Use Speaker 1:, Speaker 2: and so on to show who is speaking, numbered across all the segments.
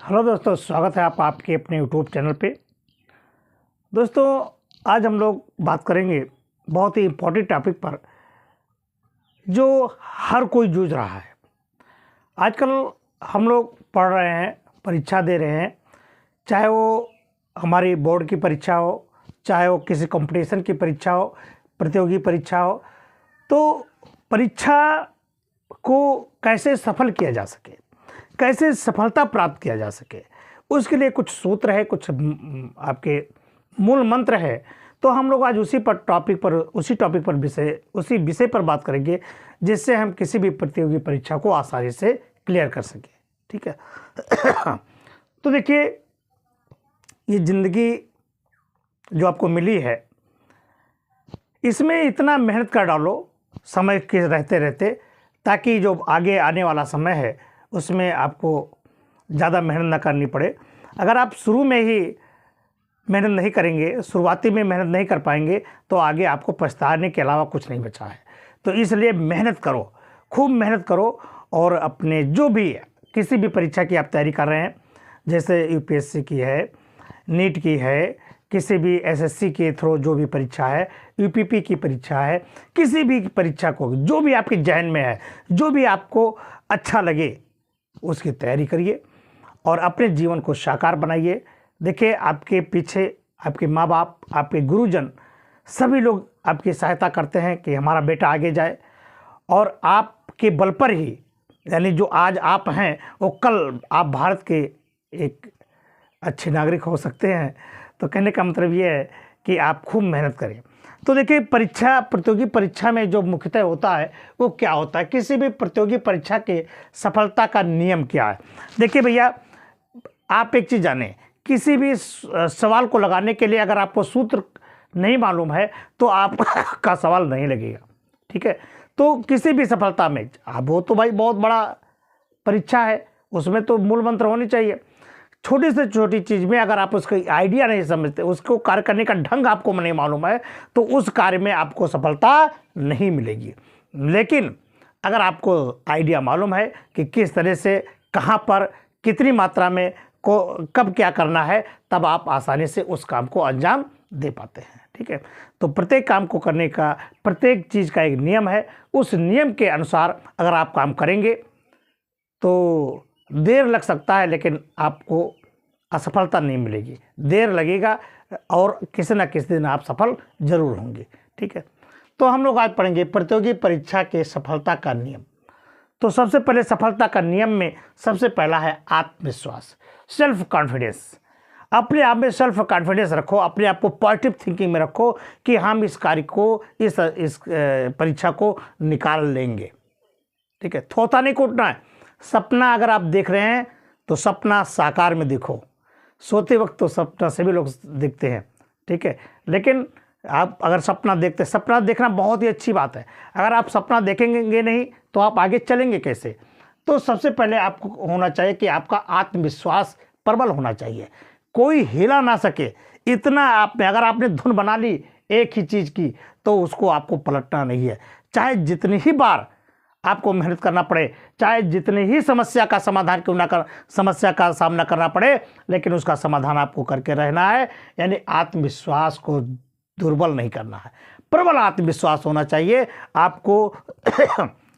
Speaker 1: Hello दोस्तों, स्वागत है आपके अपने यूट्यूब चैनल पे। दोस्तों, आज हम लोग बात करेंगे बहुत ही इम्पोर्टेंट टॉपिक पर जो हर कोई जूझ रहा है। आजकल हम लोग पढ़ रहे हैं, परीक्षा दे रहे हैं, चाहे वो हमारी बोर्ड की परीक्षा हो, चाहे वो किसी कंपटीशन की परीक्षा हो, प्रतियोगी परीक्षा हो। तो परीक्षा को कैसे सफल किया जा सके, कैसे सफलता प्राप्त किया जा सके, उसके लिए कुछ सूत्र है, कुछ आपके मूल मंत्र है। तो हम लोग आज उसी टॉपिक पर उसी विषय पर बात करेंगे, जिससे हम किसी भी प्रतियोगी परीक्षा को आसानी से क्लियर कर सकें। ठीक है। तो देखिए, ये ज़िंदगी जो आपको मिली है, इसमें इतना मेहनत कर डालो समय के रहते रहते, ताकि जो आगे आने वाला समय है उसमें आपको ज़्यादा मेहनत ना करनी पड़े। अगर आप शुरू में ही मेहनत नहीं करेंगे, शुरुआती में मेहनत नहीं कर पाएंगे, तो आगे आपको पछताने के अलावा कुछ नहीं बचा है। तो इसलिए मेहनत करो, खूब मेहनत करो। और अपने जो भी किसी भी परीक्षा की आप तैयारी कर रहे हैं, जैसे यूपीएससी की है, नीट की है, किसी भी एसएससी के थ्रू जो भी परीक्षा है, यूपीपी की परीक्षा है, किसी भी परीक्षा को जो भी आपके जहन में है, जो भी आपको अच्छा लगे उसकी तैयारी करिए और अपने जीवन को साकार बनाइए। देखिए, आपके पीछे आपके माँ बाप, आपके गुरुजन, सभी लोग आपकी सहायता करते हैं कि हमारा बेटा आगे जाए। और आपके बल पर ही, यानी जो आज आप हैं, वो कल आप भारत के एक अच्छे नागरिक हो सकते हैं। तो कहने का मतलब ये है कि आप खूब मेहनत करें। तो देखिए, प्रतियोगी परीक्षा में जो मुख्यतः होता है वो क्या होता है, किसी भी प्रतियोगी परीक्षा के सफलता का नियम क्या है। देखिए भैया, आप एक चीज़ जानें, किसी भी सवाल को लगाने के लिए अगर आपको सूत्र नहीं मालूम है तो आपका सवाल नहीं लगेगा। ठीक है। तो किसी भी सफलता में, अब वो तो भाई बहुत बड़ा परीक्षा है, उसमें तो मूल मंत्र होने चाहिए। छोटी से छोटी चीज़ में अगर आप उसका आइडिया नहीं समझते, उसको कार्य करने का ढंग आपको नहीं मालूम है, तो उस कार्य में आपको सफलता नहीं मिलेगी। लेकिन अगर आपको आइडिया मालूम है कि किस तरह से, कहाँ पर, कितनी मात्रा में को कब क्या करना है, तब आप आसानी से उस काम को अंजाम दे पाते हैं। ठीक है। तो प्रत्येक काम को करने का, प्रत्येक चीज़ का एक नियम है। उस नियम के अनुसार अगर आप काम करेंगे तो देर लग सकता है, लेकिन आपको असफलता नहीं मिलेगी। देर लगेगा और किसी न किसी दिन आप सफल जरूर होंगे। ठीक है। तो हम लोग आज पढ़ेंगे प्रतियोगी परीक्षा के सफलता का नियम। तो सबसे पहले सफलता का नियम में सबसे पहला है आत्मविश्वास, सेल्फ कॉन्फिडेंस। अपने आप में सेल्फ कॉन्फिडेंस रखो, अपने आप को पॉजिटिव थिंकिंग में रखो कि हम इस कार्य को, इस परीक्षा को निकाल लेंगे। ठीक है। थोथा नहीं कूटना है। सपना अगर आप देख रहे हैं तो सपना साकार में देखो। सोते वक्त तो सपना सभी लोग देखते हैं। ठीक है। लेकिन आप अगर सपना देखना बहुत ही अच्छी बात है। अगर आप सपना देखेंगे नहीं तो आप आगे चलेंगे कैसे। तो सबसे पहले आपको होना चाहिए कि आपका आत्मविश्वास प्रबल होना चाहिए, कोई हिला ना सके। इतना आप में अगर आपने धुन बना ली एक ही चीज़ की, तो उसको आपको पलटना नहीं है। चाहे जितनी ही बार आपको मेहनत करना पड़े, चाहे जितनी ही समस्या का सामना करना पड़े, लेकिन उसका समाधान आपको करके रहना है। यानी आत्मविश्वास को दुर्बल नहीं करना है, प्रबल आत्मविश्वास होना चाहिए आपको।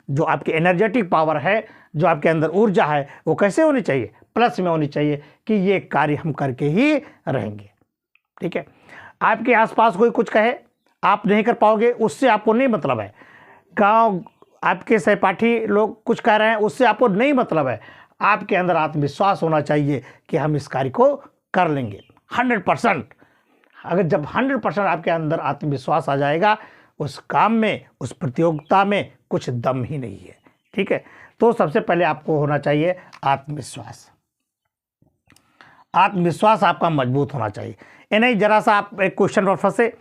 Speaker 1: जो आपकी एनर्जेटिक पावर है, जो आपके अंदर ऊर्जा है, वो कैसे होनी चाहिए, प्लस में होनी चाहिए कि ये कार्य हम करके ही रहेंगे। ठीक है। आपके आसपास कोई कुछ कहे, आप नहीं कर पाओगे, उससे आपको नहीं मतलब है। गाँव आपके सहपाठी लोग कुछ कह रहे हैं, उससे आपको नहीं मतलब है। आपके अंदर आत्मविश्वास होना चाहिए कि हम इस कार्य को कर लेंगे 100%। अगर जब 100% आपके अंदर आत्मविश्वास आ जाएगा, उस काम में, उस प्रतियोगिता में कुछ दम ही नहीं है। ठीक है। तो सबसे पहले आपको होना चाहिए आत्मविश्वास। आत्मविश्वास आपका मजबूत होना चाहिए। ये नहीं जरा सा आप एक क्वेश्चन पर फंसे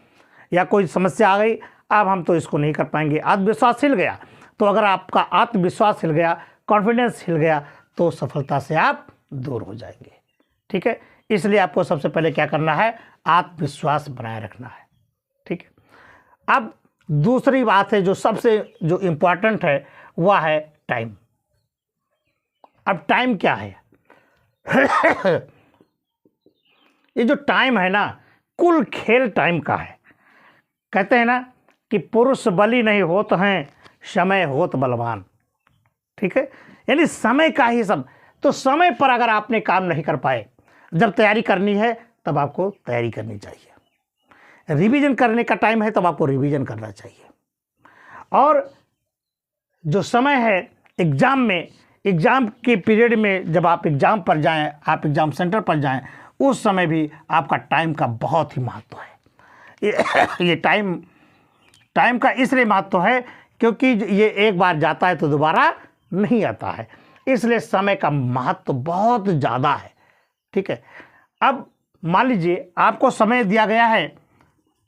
Speaker 1: या कोई समस्या आ गई, अब हम तो इसको नहीं कर पाएंगे, आत्मविश्वास हिल गया। तो अगर आपका आत्मविश्वास हिल गया, कॉन्फिडेंस हिल गया, तो सफलता से आप दूर हो जाएंगे। ठीक है। इसलिए आपको सबसे पहले क्या करना है, आत्मविश्वास बनाए रखना है। ठीक है। अब दूसरी बात है जो इम्पोर्टेंट है, वह है टाइम। अब टाइम क्या है, ये जो टाइम है ना, कुल खेल टाइम का है। कहते हैं ना कि पुरुष बली नहीं होत हैं, समय होत बलवान। ठीक है, यानी समय का ही सब। तो समय पर अगर आपने काम नहीं कर पाए, जब तैयारी करनी है तब आपको तैयारी करनी चाहिए। रिवीजन करने का टाइम है तब आपको रिवीजन करना चाहिए। और जो समय है एग्ज़ाम में, एग्ज़ाम के पीरियड में जब आप एग्ज़ाम पर जाएं, आप एग्ज़ाम सेंटर पर जाएं, उस समय भी आपका टाइम का बहुत ही महत्व है। ये टाइम का इसलिए महत्व है क्योंकि ये एक बार जाता है तो दोबारा नहीं आता है, इसलिए समय का महत्व बहुत ज़्यादा है। ठीक है, अब मान लीजिए आपको समय दिया गया है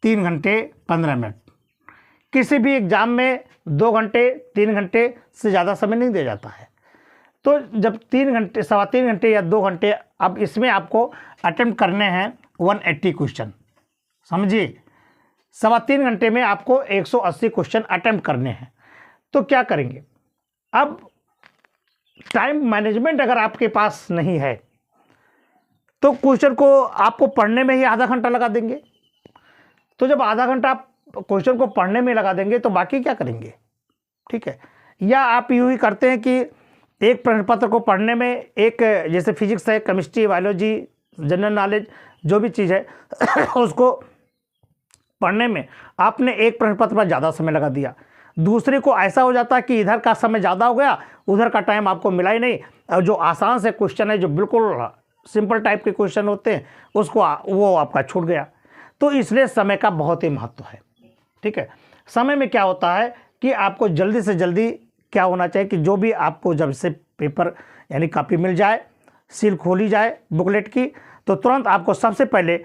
Speaker 1: 3 घंटे 15 मिनट। किसी भी एग्ज़ाम में 2 घंटे 3 घंटे से ज़्यादा समय नहीं दिया जाता है। तो जब 3 घंटे, 3.25 घंटे या 2 घंटे, अब इसमें आपको अटेम्प्ट करने हैं 180 क्वेश्चन। समझिए, 3.25 घंटे में आपको 180 क्वेश्चन अटेम्प्ट करने हैं। तो क्या करेंगे? अब टाइम मैनेजमेंट अगर आपके पास नहीं है तो क्वेश्चन को आपको पढ़ने में ही आधा घंटा लगा देंगे। तो जब आधा घंटा आप क्वेश्चन को पढ़ने में लगा देंगे तो बाकी क्या करेंगे? ठीक है, या आप यूँ ही करते हैं कि एक प्रश्न पत्र को पढ़ने में, एक जैसे फिजिक्स है, केमिस्ट्री, बायोलॉजी, जनरल नॉलेज, जो भी चीज़ है उसको पढ़ने में आपने एक प्रश्न पत्र पर ज़्यादा समय लगा दिया। दूसरे को ऐसा हो जाता है कि इधर का समय ज़्यादा हो गया, उधर का टाइम आपको मिला ही नहीं। और जो आसान से क्वेश्चन है, जो बिल्कुल सिंपल टाइप के क्वेश्चन होते हैं, उसको वो आपका छूट गया। तो इसलिए समय का बहुत ही महत्व है। ठीक है, समय में क्या होता है कि आपको जल्दी से जल्दी क्या होना चाहिए कि जो भी आपको जब से पेपर यानी कॉपी मिल जाए, सील खोली जाए बुकलेट की, तो तुरंत आपको सबसे पहले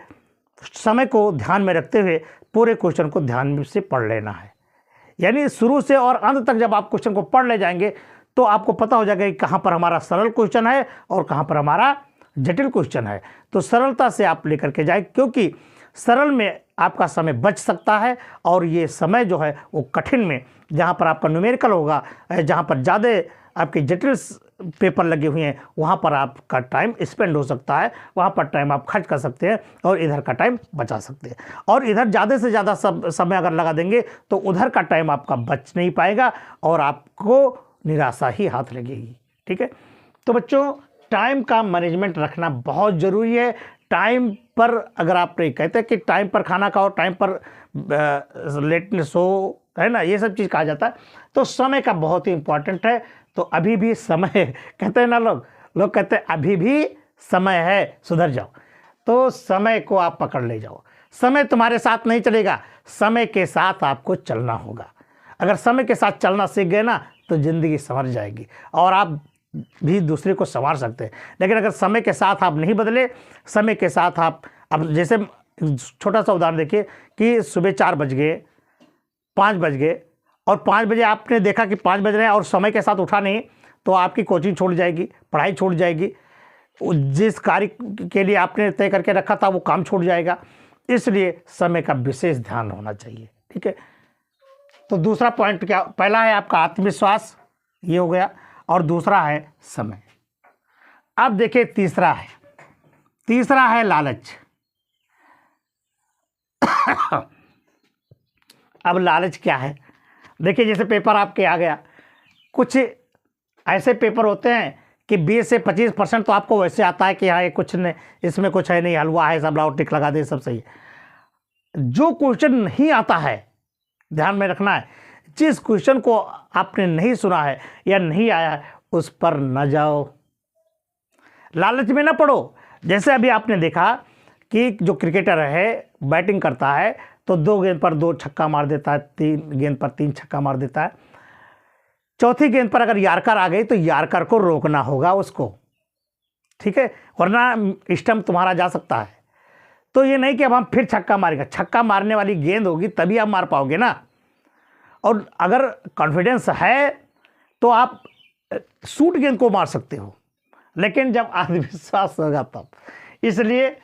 Speaker 1: समय को ध्यान में रखते हुए पूरे क्वेश्चन को ध्यान से पढ़ लेना है। यानी शुरू से और अंत तक जब आप क्वेश्चन को पढ़ ले जाएंगे तो आपको पता हो जाएगा कि कहाँ पर हमारा सरल क्वेश्चन है और कहाँ पर हमारा जटिल क्वेश्चन है। तो सरलता से आप लेकर के जाए, क्योंकि सरल में आपका समय बच सकता है और ये समय जो है वो कठिन में, जहाँ पर आपका न्यूमेरिकल होगा, जहाँ पर ज़्यादा आपके जटिल पेपर लगे हुए हैं, वहाँ पर आपका टाइम स्पेंड हो सकता है, वहाँ पर टाइम आप खर्च कर सकते हैं और इधर का टाइम बचा सकते हैं। और इधर ज़्यादा से ज़्यादा समय अगर लगा देंगे तो उधर का टाइम आपका बच नहीं पाएगा और आपको निराशा ही हाथ लगेगी। ठीक है, तो बच्चों टाइम का मैनेजमेंट रखना बहुत ज़रूरी है। टाइम पर अगर आप कहते हैं कि टाइम पर खाना खाओ, टाइम पर लेट सो, है ना, ये सब चीज़ कहा जाता है, तो समय का बहुत ही इम्पोर्टेंट है। तो अभी भी समय कहते हैं ना, लोग कहते हैं अभी भी समय है, सुधर जाओ। तो समय को आप पकड़ ले जाओ। समय तुम्हारे साथ नहीं चलेगा, समय के साथ आपको चलना होगा। अगर समय के साथ चलना सीख गए ना तो ज़िंदगी संवर जाएगी और आप भी दूसरे को संवार सकते हैं। लेकिन अगर समय के साथ आप नहीं बदले, समय के साथ आप, अब जैसे छोटा सा उदाहरण देखिए कि सुबह 4 बज गए, 5 बज गए और 5 बजे आपने देखा कि 5 बज रहे हैं और समय के साथ उठा नहीं, तो आपकी कोचिंग छूट जाएगी, पढ़ाई छूट जाएगी, जिस कार्य के लिए आपने तय करके रखा था वो काम छूट जाएगा। इसलिए समय का विशेष ध्यान होना चाहिए। ठीक है, तो दूसरा पॉइंट क्या, पहला है आपका आत्मविश्वास, ये हो गया, और दूसरा है समय। अब देखिए तीसरा है लालच। अब लालच क्या है? देखिए जैसे पेपर आपके आ गया, कुछ ऐसे पेपर होते हैं कि 20 से 25% तो आपको वैसे आता है कि हाँ ये कुछ नहीं, इसमें कुछ है नहीं, हलवा है, सब लाओ टिक लगा दे, सब सही है। जो क्वेश्चन नहीं आता है, ध्यान में रखना है, जिस क्वेश्चन को आपने नहीं सुना है या नहीं आया है उस पर न जाओ, लालच में न पड़ो। जैसे अभी आपने देखा कि जो क्रिकेटर है बैटिंग करता है तो 2 गेंद पर 2 छक्का मार देता है, 3 गेंद पर 3 छक्का मार देता है। चौथी गेंद पर अगर यार्कर आ गई तो यार्कर को रोकना होगा उसको, ठीक है, वरना स्टंप तुम्हारा जा सकता है। तो ये नहीं कि अब हम फिर छक्का मारेंगे, छक्का मारने वाली गेंद होगी तभी आप मार पाओगे ना। और अगर कॉन्फिडेंस है तो आप शूट गेंद को मार सकते हो, लेकिन जब आत्मविश्वास होगा तब। इसलिए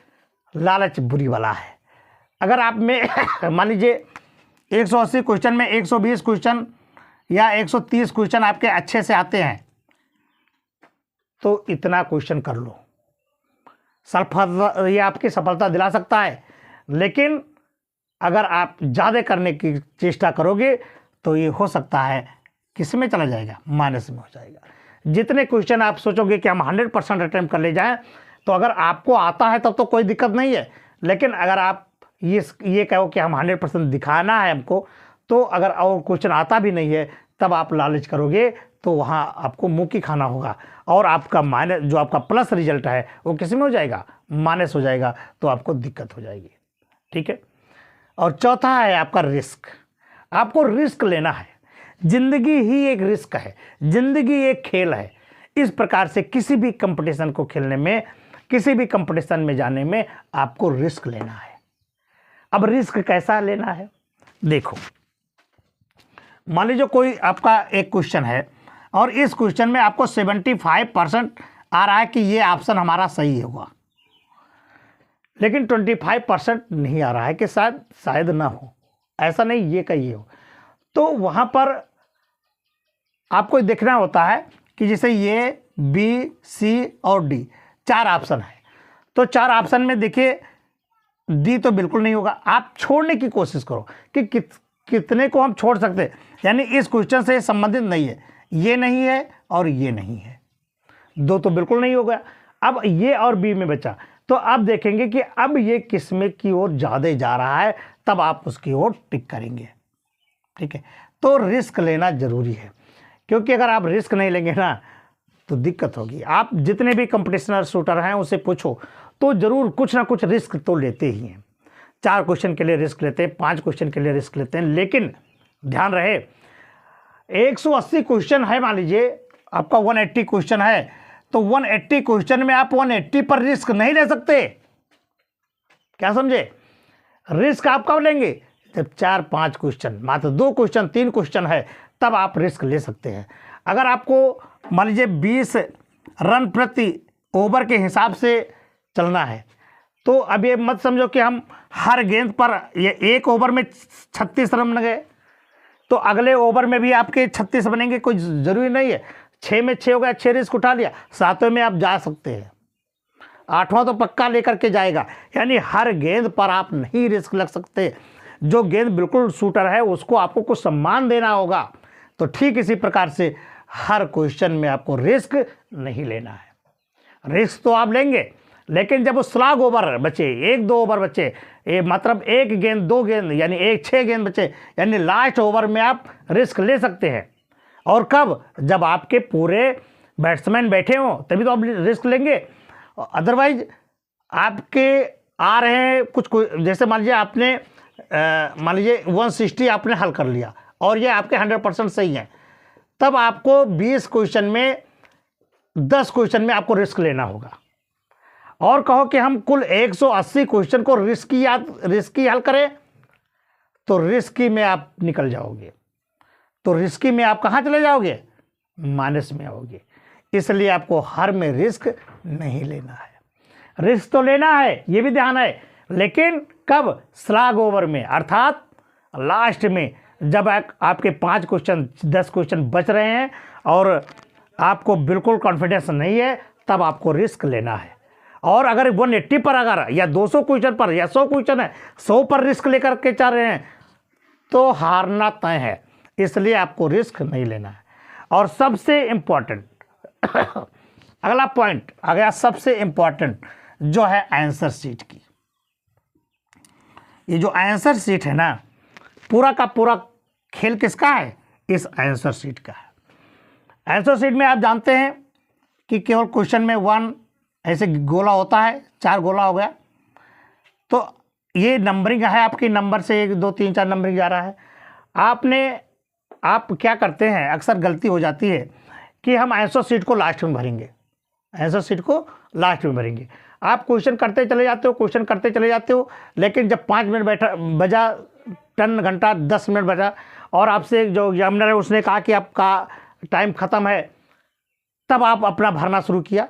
Speaker 1: लालच बुरी वाला है। अगर आप में मान लीजिए 180 क्वेश्चन में 120 क्वेश्चन या 130 क्वेश्चन आपके अच्छे से आते हैं तो इतना क्वेश्चन कर लो, सफलता, ये आपकी सफलता दिला सकता है, लेकिन अगर आप ज़्यादा करने की चेष्टा करोगे तो ये हो सकता है किस में चला जाएगा, माइनस में हो जाएगा। जितने क्वेश्चन आप सोचोगे कि हम 100% अटेम्प्ट कर ले जाएं, तो अगर आपको आता है तब तो कोई दिक्कत नहीं है, लेकिन अगर आप ये कहो कि हम 100% दिखाना है हमको, तो अगर और क्वेश्चन आता भी नहीं है तब आप लालच करोगे तो वहाँ आपको मुँह की खाना होगा, और आपका माइनस, जो आपका प्लस रिजल्ट है वो किस में हो जाएगा, माइनस हो जाएगा, तो आपको दिक्कत हो जाएगी। ठीक है। और चौथा है आपका रिस्क। आपको रिस्क लेना है, जिंदगी ही एक रिस्क है, जिंदगी एक खेल है। इस प्रकार से किसी भी कंपटीशन को खेलने में, किसी भी कंपटीशन में जाने में आपको रिस्क लेना है। अब रिस्क कैसा लेना है, देखो, मान लीजिए कोई आपका एक क्वेश्चन है और इस क्वेश्चन में आपको 75% आ रहा है कि ये ऑप्शन हमारा सही होगा, लेकिन 25% नहीं आ रहा है कि शायद ना हो, ऐसा नहीं, ये का ये हो। तो वहाँ पर आपको देखना होता है कि जैसे ये बी, सी और डी 4 ऑप्शन है, तो 4 ऑप्शन में देखिए डी तो बिल्कुल नहीं होगा। आप छोड़ने की कोशिश करो कि कितने को हम छोड़ सकते हैं, यानी इस क्वेश्चन से संबंधित नहीं है, ये नहीं है और ये नहीं है, 2 तो बिल्कुल नहीं होगा। अब ये और बी में बचा, तो अब देखेंगे कि अब ये किस्में की ओर ज़्यादा जा रहा है, तब आप उसकी ओर टिक करेंगे। ठीक है। तो रिस्क लेना ज़रूरी है, क्योंकि अगर आप रिस्क नहीं लेंगे ना तो दिक्कत होगी। आप जितने भी कंपटीशनर शूटर हैं उसे पूछो तो ज़रूर कुछ ना कुछ रिस्क तो लेते ही हैं। 4 क्वेश्चन के लिए रिस्क लेते हैं, 5 क्वेश्चन के लिए रिस्क लेते हैं, लेकिन ध्यान रहे 180 क्वेश्चन है, मान लीजिए आपका 180 क्वेश्चन है, तो 180 क्वेश्चन में आप 180 पर रिस्क नहीं ले सकते। क्या समझे? रिस्क आप कब लेंगे? जब 4-5 क्वेश्चन, मात्र 2 क्वेश्चन 3 क्वेश्चन है, तब आप रिस्क ले सकते हैं। अगर आपको मान लीजिए 20 रन प्रति ओवर के हिसाब से चलना है, तो अब ये मत समझो कि हम हर गेंद पर, ये एक ओवर में 36 रन बन गए तो अगले ओवर में भी आपके 36 बनेंगे, कोई ज़रूरी नहीं है। 6 में 6 हो गया, 6 रिस्क उठा लिया, 7वें में आप जा सकते हैं, 8वां तो पक्का लेकर के जाएगा। यानी हर गेंद पर आप नहीं रिस्क लग सकते। जो गेंद बिल्कुल शूटर है उसको आपको कुछ सम्मान देना होगा। तो ठीक इसी प्रकार से हर क्वेश्चन में आपको रिस्क नहीं लेना है। रिस्क तो आप लेंगे, लेकिन जब वो स्लॉग ओवर बचे, 1-2 ओवर बचे, ये मतलब 1 गेंद 2 गेंद यानी 6 गेंद बचे, यानी लास्ट ओवर में आप रिस्क ले सकते हैं। और कब? जब आपके पूरे बैट्समैन बैठे हों तभी तो आप रिस्क लेंगे। अदरवाइज आपके आ रहे हैं कुछ, जैसे मान लीजिए आपने मान लीजिए 160 आपने हल कर लिया और ये आपके 100% सही है, तब आपको 20 क्वेश्चन में 10 क्वेश्चन में आपको रिस्क लेना होगा। और कहो कि हम कुल 180 क्वेश्चन को रिस्की हल करें, तो रिस्की में आप निकल जाओगे। तो रिस्की में आप कहाँ चले जाओगे? माइनस में आओगे। इसलिए आपको हर में रिस्क नहीं लेना है। रिस्क तो लेना है, ये भी ध्यान है, लेकिन कब? स्लॉग ओवर में, अर्थात लास्ट में, जब आपके 5 क्वेश्चन 10 क्वेश्चन बच रहे हैं और आपको बिल्कुल कॉन्फिडेंस नहीं है, तब आपको रिस्क लेना है। और अगर 180 पर अगर या 200 क्वेश्चन पर या 100 क्वेश्चन है, 100 पर रिस्क लेकर के चल रहे हैं, तो हारना तय है। इसलिए आपको रिस्क नहीं लेना है। और सबसे इम्पॉर्टेंट अगला पॉइंट आ गया, सबसे इम्पॉर्टेंट जो है आंसर शीट की। ये जो आंसर शीट है ना, पूरा का पूरा खेल किसका है? इस आंसर शीट का है। आंसर शीट में आप जानते हैं कि केवल क्वेश्चन में 1 ऐसे गोला होता है, 4 गोला हो गया, तो ये नंबरिंग है आपकी, नंबर से 1 2 3 4 नंबरिंग जा रहा है। आप क्या करते हैं, अक्सर गलती हो जाती है कि हम आंसर शीट को लास्ट में भरेंगे, आंसर शीट को लास्ट में भरेंगे। आप क्वेश्चन करते चले जाते हो, क्वेश्चन करते चले जाते हो, लेकिन जब 5 मिनट बजा, टर्न घंटा 10 मिनट बजा और आपसे जो एग्जामिनर है उसने कहा कि आपका टाइम ख़त्म है, तब आप अपना भरना शुरू किया।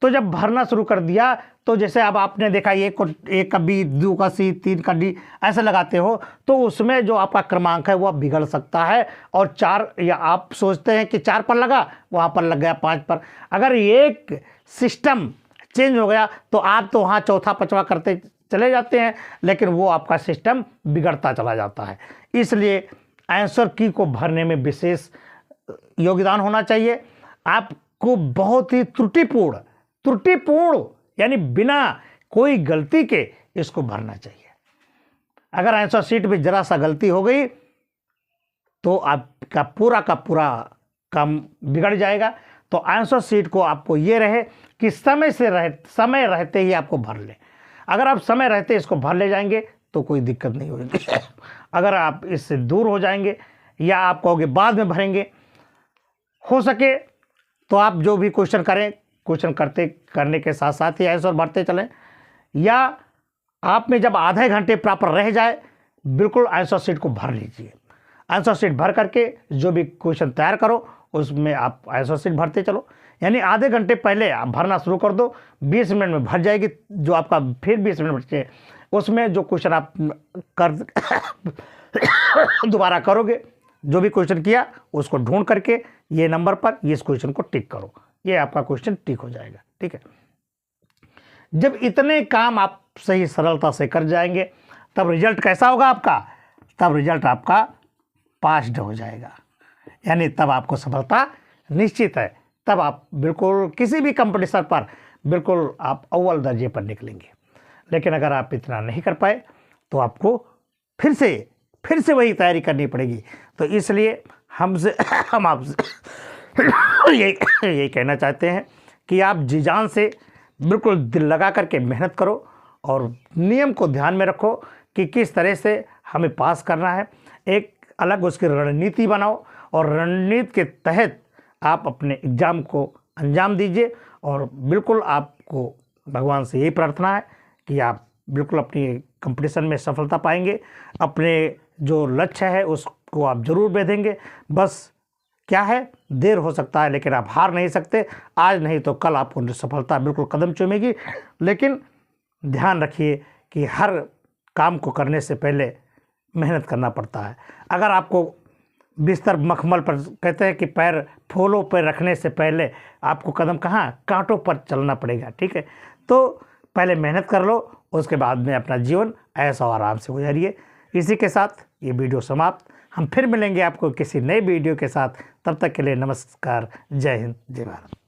Speaker 1: तो जब भरना शुरू कर दिया, तो जैसे अब आपने देखा 1 का बी, 2 का सी, 3 का डी, ऐसे लगाते हो, तो उसमें जो आपका क्रमांक है वह बिगड़ सकता है। और 4, या आप सोचते हैं कि 4 पर लगा, वहाँ पर लग गया 5 पर। अगर एक सिस्टम चेंज हो गया तो आप तो वहाँ चौथा पाँचवा करते चले जाते हैं, लेकिन वो आपका सिस्टम बिगड़ता चला जाता है। इसलिए आंसर की को भरने में विशेष योगदान होना चाहिए। आपको बहुत ही त्रुटिपूर्ण यानी बिना कोई गलती के इसको भरना चाहिए। अगर आंसर शीट में जरा सा गलती हो गई तो आपका पूरा का पूरा काम बिगड़ जाएगा। तो आंसर शीट को आपको ये रहे कि समय रहते ही आपको भर ले। अगर आप समय रहते इसको भर ले जाएंगे तो कोई दिक्कत नहीं होगी। अगर आप इससे दूर हो जाएंगे या आप कहोगे बाद में भरेंगे, हो सके तो आप जो भी क्वेश्चन करें, क्वेश्चन करने के साथ साथ ही आंसर भरते चलें, या आप में जब आधे घंटे प्रॉपर रह जाए बिल्कुल आंसर शीट को भर लीजिए। आंसर शीट भर करके जो भी क्वेश्चन तैयार करो उसमें आप आंसर शीट भरते चलो। यानी आधे घंटे पहले आप भरना शुरू कर दो, 20 मिनट में भर जाएगी। जो आपका फिर 20 मिनट बचे उसमें जो क्वेश्चन आप कर दोबारा करोगे, जो भी क्वेश्चन किया उसको ढूंढ करके ये नंबर पर ये इस क्वेश्चन को टिक करो, ये आपका क्वेश्चन टिक हो जाएगा। ठीक है, जब इतने काम आप सही सरलता से कर जाएंगे तब रिजल्ट कैसा होगा आपका? तब रिजल्ट आपका पास्ड हो जाएगा, यानी तब आपको सफलता निश्चित है। तब आप बिल्कुल किसी भी कंपटीशन पर बिल्कुल आप अव्वल दर्जे पर निकलेंगे। लेकिन अगर आप इतना नहीं कर पाए तो आपको फिर से वही तैयारी करनी पड़ेगी। तो इसलिए हम आपसे यही कहना चाहते हैं कि आप जी जान से बिल्कुल दिल लगा करके मेहनत करो और नियम को ध्यान में रखो कि किस तरह से हमें पास करना है। एक अलग उसकी रणनीति बनाओ और रणनीति के तहत आप अपने एग्ज़ाम को अंजाम दीजिए। और बिल्कुल आपको भगवान से यही प्रार्थना है कि आप बिल्कुल अपनी कंपटीशन में सफलता पाएंगे। अपने जो लक्ष्य है उसको आप ज़रूर बेधेंगे। बस क्या है, देर हो सकता है लेकिन आप हार नहीं सकते। आज नहीं तो कल आपको सफलता बिल्कुल कदम चूमेगी। लेकिन ध्यान रखिए कि हर काम को करने से पहले मेहनत करना पड़ता है। अगर आपको बिस्तर मखमल पर, कहते हैं कि पैर फूलों पर रखने से पहले आपको कदम कहाँ, कांटों पर चलना पड़ेगा। ठीक है, तो पहले मेहनत कर लो, उसके बाद में अपना जीवन ऐसा आराम से गुजारिए। इसी के साथ ये वीडियो समाप्त। हम फिर मिलेंगे आपको किसी नए वीडियो के साथ। तब तक के लिए नमस्कार, जय हिंद, जय भारत।